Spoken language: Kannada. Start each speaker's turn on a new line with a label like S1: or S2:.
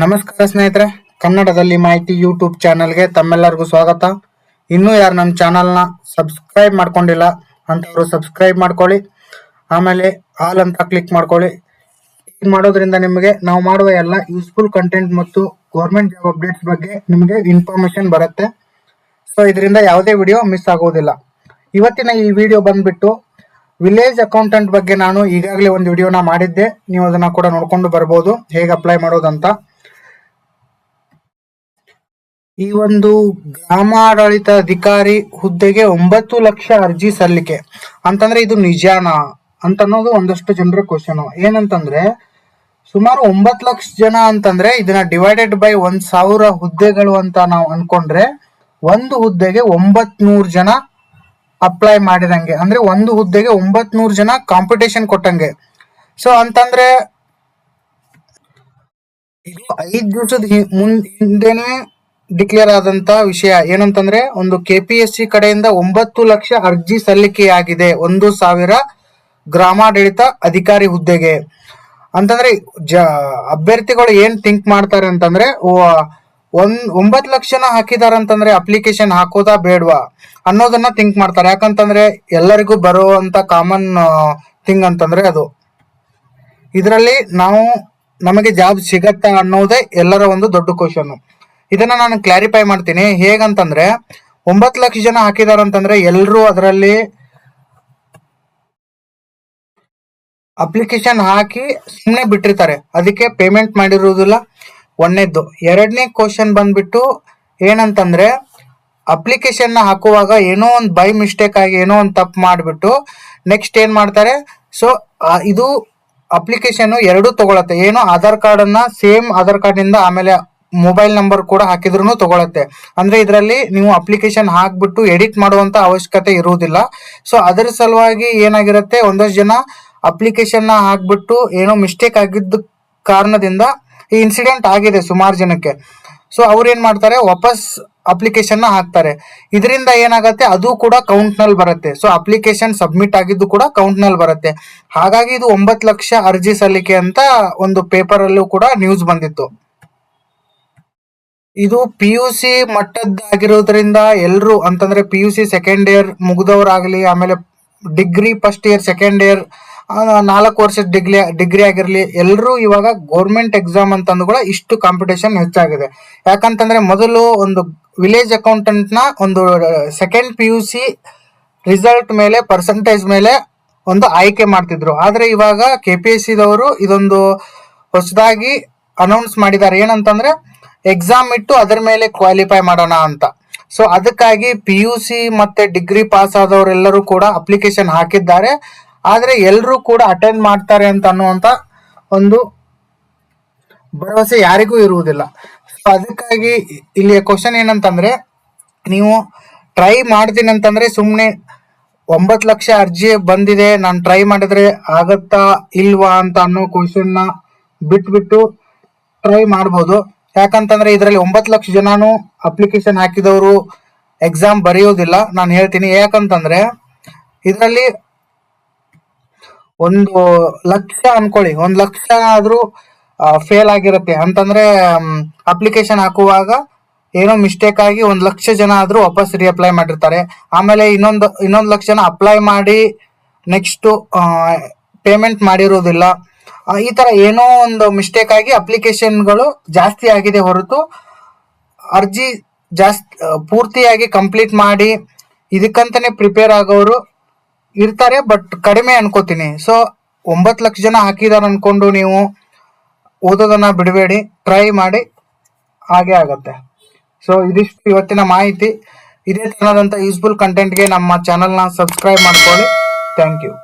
S1: ನಮಸ್ಕಾರ ಸ್ನೇಹಿತರೆ, ಕನ್ನಡದಲ್ಲಿ ಮಾಹಿತಿ ಯೂಟ್ಯೂಬ್ ಚಾನಲ್ಗೆ ತಮ್ಮೆಲ್ಲರಿಗೂ ಸ್ವಾಗತ. ಇನ್ನೂ ಯಾರು ನಮ್ಮ ಚಾನಲ್ನ ಸಬ್ಸ್ಕ್ರೈಬ್ ಮಾಡ್ಕೊಂಡಿಲ್ಲ ಅಂತವರು ಸಬ್ಸ್ಕ್ರೈಬ್ ಮಾಡ್ಕೊಳ್ಳಿ. ಆಮೇಲೆ ಆಲ್ ಅಂತ ಕ್ಲಿಕ್ ಮಾಡ್ಕೊಳ್ಳಿ. ಇದು ಮಾಡೋದ್ರಿಂದ ನಿಮಗೆ ನಾವು ಮಾಡುವ ಎಲ್ಲ ಯೂಸ್ಫುಲ್ ಕಂಟೆಂಟ್ ಮತ್ತು ಗೌರ್ಮೆಂಟ್ ಜಾಬ್ ಅಪ್ಡೇಟ್ಸ್ ಬಗ್ಗೆ ನಿಮಗೆ ಇನ್ಫಾರ್ಮೇಶನ್ ಬರುತ್ತೆ. ಸೊ ಇದರಿಂದ ಯಾವುದೇ ವಿಡಿಯೋ ಮಿಸ್ ಆಗೋದಿಲ್ಲ. ಇವತ್ತಿನ ಈ ವಿಡಿಯೋ ಬಂದ್ಬಿಟ್ಟು ವಿಲೇಜ್ ಅಕೌಂಟೆಂಟ್ ಬಗ್ಗೆ ನಾನು ಈಗಾಗಲೇ ಒಂದು ವಿಡಿಯೋನ ಮಾಡಿದ್ದೆ. ನೀವು ಅದನ್ನ ಕೂಡ ನೋಡ್ಕೊಂಡು ಬರ್ಬೋದು, ಹೇಗೆ ಅಪ್ಲೈ ಮಾಡೋದಂತ. ಈ ಒಂದು ಗ್ರಾಮಾಡಳಿತ ಅಧಿಕಾರಿ ಹುದ್ದೆಗೆ 9 ಲಕ್ಷ ಅರ್ಜಿ ಸಲ್ಲಿಕೆ ಅಂತಂದ್ರೆ ಇದು ನಿಜಾನಾ ಅಂತ ಅನ್ನೋದು ಒಂದಷ್ಟು ಜನರ ಕ್ವಶನ್. ಏನಂತಂದ್ರೆ ಸುಮಾರು 9 ಲಕ್ಷ ಜನ ಅಂತಂದ್ರೆ ಇದನ್ನ ಡಿವೈಡೆಡ್ ಬೈ 1,000 ಹುದ್ದೆಗಳು ಅಂತ ನಾವು ಅನ್ಕೊಂಡ್ರೆ ಒಂದು ಹುದ್ದೆಗೆ 900 ಜನ ಅಪ್ಲೈ ಮಾಡಿದಂಗೆ, ಅಂದ್ರೆ ಒಂದು ಹುದ್ದೆಗೆ 900 ಜನ ಕಾಂಪಿಟೇಷನ್ ಕೊಟ್ಟಂಗೆ. ಸೊ ಅಂತಂದ್ರೆ ಇದು 5 ದಿವಸದ ಹಿಂದೆನೆ ಡಿಕ್ಲೇರ್ ಆದಂತ ವಿಷಯ. ಏನಂತಂದ್ರೆ ಒಂದು KPSC ಕಡೆಯಿಂದ 9 ಲಕ್ಷ ಅರ್ಜಿ ಸಲ್ಲಿಕೆಯಾಗಿದೆ 1,000 ಗ್ರಾಮಾಡಳಿತ ಅಧಿಕಾರಿ ಹುದ್ದೆಗೆ. ಅಂತಂದ್ರೆ ಅಭ್ಯರ್ಥಿಗಳು ಏನ್ ಥಿಂಕ್ ಮಾಡ್ತಾರೆ ಅಂತಂದ್ರೆ 9 ಲಕ್ಷನ ಹಾಕಿದಾರ ಅಂತಂದ್ರೆ ಅಪ್ಲಿಕೇಶನ್ ಹಾಕೋದಾ ಬೇಡವಾ ಅನ್ನೋದನ್ನ ಥಿಂಕ್ ಮಾಡ್ತಾರೆ. ಯಾಕಂತಂದ್ರೆ ಎಲ್ಲರಿಗೂ ಬರುವಂತ ಕಾಮನ್ ಥಿಂಗ್ ಅಂತಂದ್ರೆ ಅದು. ಇದರಲ್ಲಿ ನಮಗೆ ಜಾಬ್ ಸಿಗತ್ತಾ ಅನ್ನೋದೇ ಎಲ್ಲರ ಒಂದು ದೊಡ್ಡ ಕ್ವಶನ್. ಇದನ್ನ ನಾನು ಕ್ಲಾರಿಫೈ ಮಾಡ್ತೀನಿ. ಹೇಗಂತಂದ್ರೆ 9 ಲಕ್ಷ ಜನ ಹಾಕಿದಾರಂತಂದ್ರೆ ಎಲ್ಲರೂ ಅದರಲ್ಲಿ ಅಪ್ಲಿಕೇಶನ್ ಹಾಕಿ ಸುಮ್ಮನೆ ಬಿಟ್ಟಿರ್ತಾರೆ, ಅದಕ್ಕೆ ಪೇಮೆಂಟ್ ಮಾಡಿರುವುದಿಲ್ಲ. ಒಂದನೇದ್ದು. ಎರಡನೇ ಕ್ವಶನ್ ಬಂದ್ಬಿಟ್ಟು ಏನಂತಂದ್ರೆ ಅಪ್ಲಿಕೇಶನ್ ಹಾಕುವಾಗ ಏನೋ ಒಂದು ಬೈ ಮಿಸ್ಟೇಕ್ ಆಗಿ ಏನೋ ಒಂದು ತಪ್ಪು ಮಾಡಿಬಿಟ್ಟು ನೆಕ್ಸ್ಟ್ ಏನ್ ಮಾಡ್ತಾರೆ, ಸೊ ಇದು ಅಪ್ಲಿಕೇಶನ್ ಎರಡು ತಗೊಳತ್ತೆ. ಏನು ಆಧಾರ್ ಕಾರ್ಡ್ ಅನ್ನ ಸೇಮ್ ಆಧಾರ್ ಕಾರ್ಡ್ ನಿಂದ ಆಮೇಲೆ ಮೊಬೈಲ್ ನಂಬರ್ ಕೂಡ ಹಾಕಿದ್ರು ತಗೊಳತ್ತೆ. ಅಂದ್ರೆ ಇದರಲ್ಲಿ ನೀವು ಅಪ್ಲಿಕೇಶನ್ ಹಾಕ್ಬಿಟ್ಟು ಎಡಿಟ್ ಮಾಡುವಂತ ಅವಶ್ಯಕತೆ ಇರುವುದಿಲ್ಲ. ಸೊ ಅದರ ಸಲುವಾಗಿ ಏನಾಗಿರುತ್ತೆ, ಒಂದಷ್ಟು ಜನ ಅಪ್ಲಿಕೇಶನ್ ಹಾಕ್ಬಿಟ್ಟು ಏನೋ ಮಿಸ್ಟೇಕ್ ಆಗಿದ್ದ ಕಾರಣದಿಂದ ಈ ಇನ್ಸಿಡೆಂಟ್ ಆಗಿದೆ ಸುಮಾರು ಜನಕ್ಕೆ. ಸೊ ಅವ್ರು ಏನ್ ಮಾಡ್ತಾರೆ, ವಾಪಸ್ ಅಪ್ಲಿಕೇಶನ್ ಹಾಕ್ತಾರೆ. ಇದರಿಂದ ಏನಾಗುತ್ತೆ, ಅದು ಕೂಡ ಕೌಂಟ್ ನಲ್ಲಿ ಬರುತ್ತೆ. ಸೊ ಅಪ್ಲಿಕೇಶನ್ ಸಬ್ಮಿಟ್ ಆಗಿದ್ದು ಕೂಡ ಕೌಂಟ್ ನಲ್ಲಿ ಬರುತ್ತೆ. ಹಾಗಾಗಿ ಇದು 9 ಲಕ್ಷ ಅರ್ಜಿ ಸಲ್ಲಿಕೆ ಅಂತ ಒಂದು ಪೇಪರ್ ಅಲ್ಲೂ ಕೂಡ ನ್ಯೂಸ್ ಬಂದಿತ್ತು. ಇದು PUC ಮಟ್ಟದ್ದಾಗಿರೋದ್ರಿಂದ ಎಲ್ರು ಅಂತಂದ್ರೆ PUC ಸೆಕೆಂಡ್ ಇಯರ್ ಮುಗಿದವರಾಗ್ಲಿ, ಆಮೇಲೆ degree first year second year 4 ವರ್ಷದ ಡಿಗ್ರಿ ಆಗಿರ್ಲಿ, ಎಲ್ಲರೂ ಇವಾಗ ಗೌರ್ಮೆಂಟ್ ಎಕ್ಸಾಮ್ ಅಂತಂದು ಕೂಡ ಇಷ್ಟು ಕಾಂಪಿಟೇಷನ್ ಹೆಚ್ಚಾಗಿದೆ. ಯಾಕಂತಂದ್ರೆ ಮೊದಲು ಒಂದು ವಿಲೇಜ್ ಅಕೌಂಟೆಂಟ್ ನ ಒಂದು ಸೆಕೆಂಡ್ PUC ರಿಸಲ್ಟ್ ಮೇಲೆ ಪರ್ಸೆಂಟೇಜ್ ಮೇಲೆ ಒಂದು ಆಯ್ಕೆ ಮಾಡ್ತಿದ್ರು. ಆದ್ರೆ ಇವಾಗ KPSC ದವರು ಇದೊಂದು ಹೊಸದಾಗಿ ಅನೌನ್ಸ್ ಮಾಡಿದ್ದಾರೆ. ಏನಂತಂದ್ರೆ ಎಕ್ಸಾಮ್ ಇಟ್ಟು ಅದರ ಮೇಲೆ ಕ್ವಾಲಿಫೈ ಮಾಡೋಣ ಅಂತ. ಸೊ ಅದಕ್ಕಾಗಿ PUC ಮತ್ತೆ ಡಿಗ್ರಿ ಪಾಸ್ ಆದವರೆಲ್ಲರೂ ಕೂಡ ಅಪ್ಲಿಕೇಶನ್ ಹಾಕಿದ್ದಾರೆ. ಆದ್ರೆ ಎಲ್ಲರೂ ಕೂಡ ಅಟೆಂಡ್ ಮಾಡ್ತಾರೆ ಅಂತ ಅನ್ನುವಂತ ಒಂದು ಭರವಸೆ ಯಾರಿಗೂ ಇರುವುದಿಲ್ಲ. ಸೊ ಅದಕ್ಕಾಗಿ ಇಲ್ಲಿ ಕ್ವಶನ್ ಏನಂತಂದ್ರೆ, ನೀವು ಟ್ರೈ ಮಾಡ್ತೀನಿ ಅಂತಂದ್ರೆ ಸುಮ್ಮನೆ 9 ಲಕ್ಷ ಅರ್ಜಿ ಬಂದಿದೆ, ನಾನು ಟ್ರೈ ಮಾಡಿದ್ರೆ ಆಗತ್ತಾ ಇಲ್ವಾ ಅಂತ ಅನ್ನೋ ಕ್ವಶನ್ ನ ಬಿಟ್ಬಿಟ್ಟು ಟ್ರೈ ಮಾಡ್ಬೋದು. ಯಾಕಂತಂದ್ರೆ ಇದರಲ್ಲಿ 9 ಲಕ್ಷ ಜನನು ಅಪ್ಲಿಕೇಶನ್ ಹಾಕಿದವರು ಎಕ್ಸಾಮ್ ಬರೆಯೋದಿಲ್ಲ. ನಾನು ಹೇಳ್ತೀನಿ ಯಾಕಂತಂದ್ರೆ ಇದರಲ್ಲಿ 1 ಲಕ್ಷ ಅನ್ಕೊಳ್ಳಿ, 1 ಲಕ್ಷ ಆದ್ರೂ ಫೇಲ್ ಆಗಿರುತ್ತೆ ಅಂತಂದ್ರೆ ಅಪ್ಲಿಕೇಶನ್ ಹಾಕುವಾಗ ಏನೋ ಮಿಸ್ಟೇಕ್ ಆಗಿ 1 ಲಕ್ಷ ಜನ ಆದ್ರೂ ವಾಪಸ್ ರೀಅಪ್ಲೈ ಮಾಡಿರ್ತಾರೆ. ಆಮೇಲೆ ಇನ್ನೊಂದು ಲಕ್ಷ ಜನ ಅಪ್ಲೈ ಮಾಡಿ ನೆಕ್ಸ್ಟ್ ಪೇಮೆಂಟ್ ಮಾಡಿರೋದಿಲ್ಲ. ಈ ತರ ಏನೋ ಒಂದು ಮಿಸ್ಟೇಕ್ ಆಗಿ ಅಪ್ಲಿಕೇಶನ್ಗಳು ಜಾಸ್ತಿ ಆಗಿದೆ ಹೊರತು ಅರ್ಜಿ ಜಾಸ್ತಿ ಪೂರ್ತಿಯಾಗಿ ಕಂಪ್ಲೀಟ್ ಮಾಡಿ ಇದಕ್ಕಂತಾನೆ ಪ್ರಿಪೇರ್ ಆಗೋರು ಇರ್ತಾರೆ, ಬಟ್ ಕಡಿಮೆ ಅನ್ಕೋತೀನಿ. ಸೊ 9 ಲಕ್ಷ ಜನ ಹಾಕಿದಾರೆ ಅನ್ಕೊಂಡು ನೀವು ಓದೋದನ್ನ ಬಿಡಬೇಡಿ, ಟ್ರೈ ಮಾಡಿ, ಹಾಗೆ ಆಗತ್ತೆ. ಸೊ ಇದಿಷ್ಟು ಇವತ್ತಿನ ಮಾಹಿತಿ. ಇದೇ ತರನಾದಂಥ ಯೂಸ್ಫುಲ್ ಕಂಟೆಂಟ್ಗೆ ನಮ್ಮ ಚಾನಲ್ನ ಸಬ್ಸ್ಕ್ರೈಬ್ ಮಾಡ್ಕೊಳ್ಳಿ. Thank you.